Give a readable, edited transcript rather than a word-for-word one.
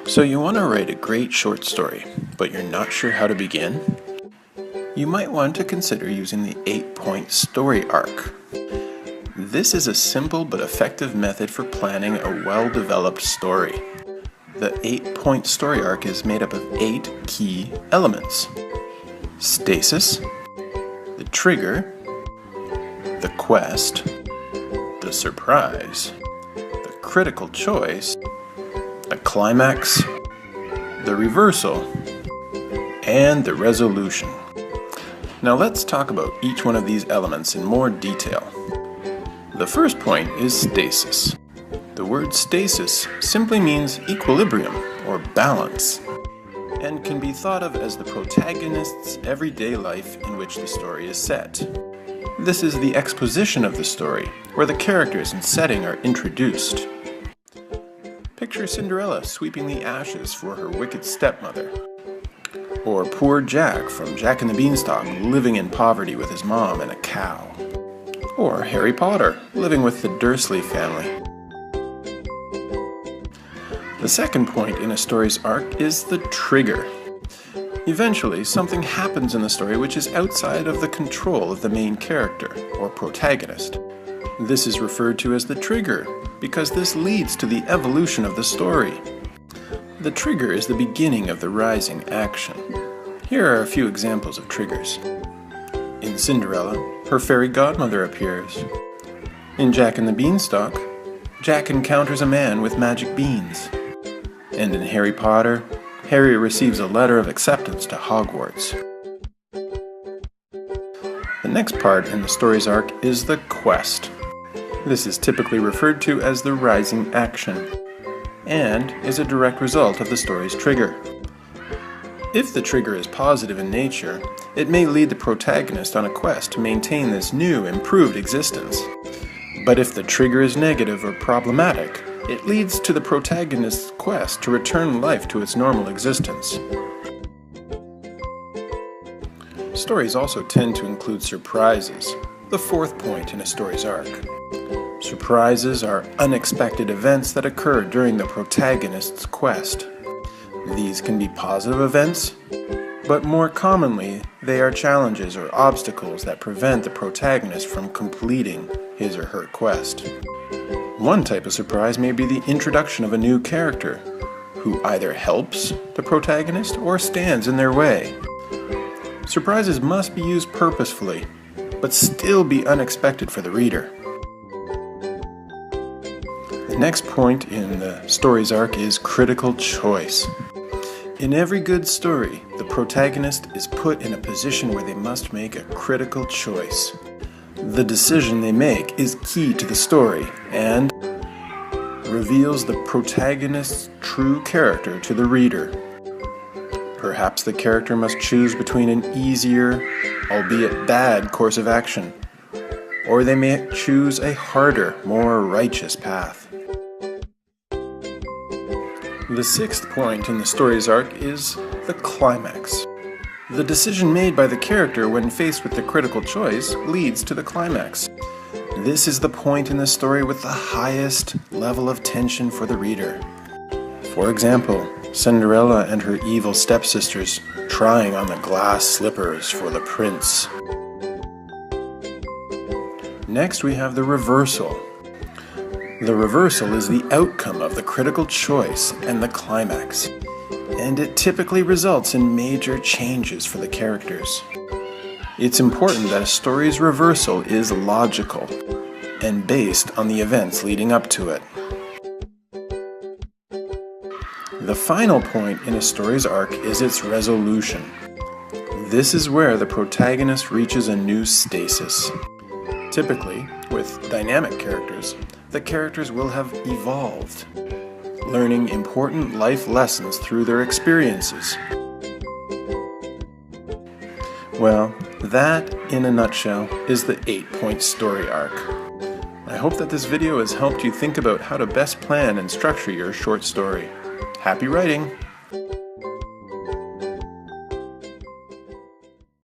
So you want to write a great short story, but you're not sure how to begin? You might want to consider using the 8-point story arc. This is a simple but effective method for planning a well-developed story. The 8-point story arc is made up of 8 key elements: stasis, the trigger, the quest, the surprise, the critical choice, the climax, the reversal, and the resolution. Now let's talk about each one of these elements in more detail. The first point is stasis. The word stasis simply means equilibrium or balance, and can be thought of as the protagonist's everyday life in which the story is set. This is the exposition of the story, where the characters and setting are introduced. Picture Cinderella sweeping the ashes for her wicked stepmother. Or poor Jack from Jack and the Beanstalk living in poverty with his mom and a cow. Or Harry Potter living with the Dursley family. The second point in a story's arc is the trigger. Eventually, something happens in the story which is outside of the control of the main character, or protagonist. This is referred to as the trigger, because this leads to the evolution of the story. The trigger is the beginning of the rising action. Here are a few examples of triggers. In Cinderella, her fairy godmother appears. In Jack and the Beanstalk, Jack encounters a man with magic beans. And in Harry Potter, Harry receives a letter of acceptance to Hogwarts. The next part in the story's arc is the quest. This is typically referred to as the rising action, and is a direct result of the story's trigger. If the trigger is positive in nature, it may lead the protagonist on a quest to maintain this new, improved existence. But if the trigger is negative or problematic, it leads to the protagonist's quest to return life to its normal existence. Stories also tend to include surprises, the fourth point in a story's arc. Surprises are unexpected events that occur during the protagonist's quest. These can be positive events, but more commonly, they are challenges or obstacles that prevent the protagonist from completing his or her quest. One type of surprise may be the introduction of a new character, who either helps the protagonist or stands in their way. Surprises must be used purposefully, but still be unexpected for the reader. The next point in the story's arc is critical choice. In every good story, the protagonist is put in a position where they must make a critical choice. The decision they make is key to the story and reveals the protagonist's true character to the reader. Perhaps the character must choose between an easier, albeit bad, course of action, or they may choose a harder, more righteous path. The sixth point in the story's arc is the climax. The decision made by the character when faced with the critical choice leads to the climax. This is the point in the story with the highest level of tension for the reader. For example, Cinderella and her evil stepsisters trying on the glass slippers for the prince. Next we have the reversal. The reversal is the outcome of the critical choice and the climax, and it typically results in major changes for the characters. It's important that a story's reversal is logical and based on the events leading up to it. The final point in a story's arc is its resolution. This is where the protagonist reaches a new stasis. Typically, with dynamic characters, the characters will have evolved, learning important life lessons through their experiences. Well, that, in a nutshell, is the 8-point story arc. I hope that this video has helped you think about how to best plan and structure your short story. Happy writing!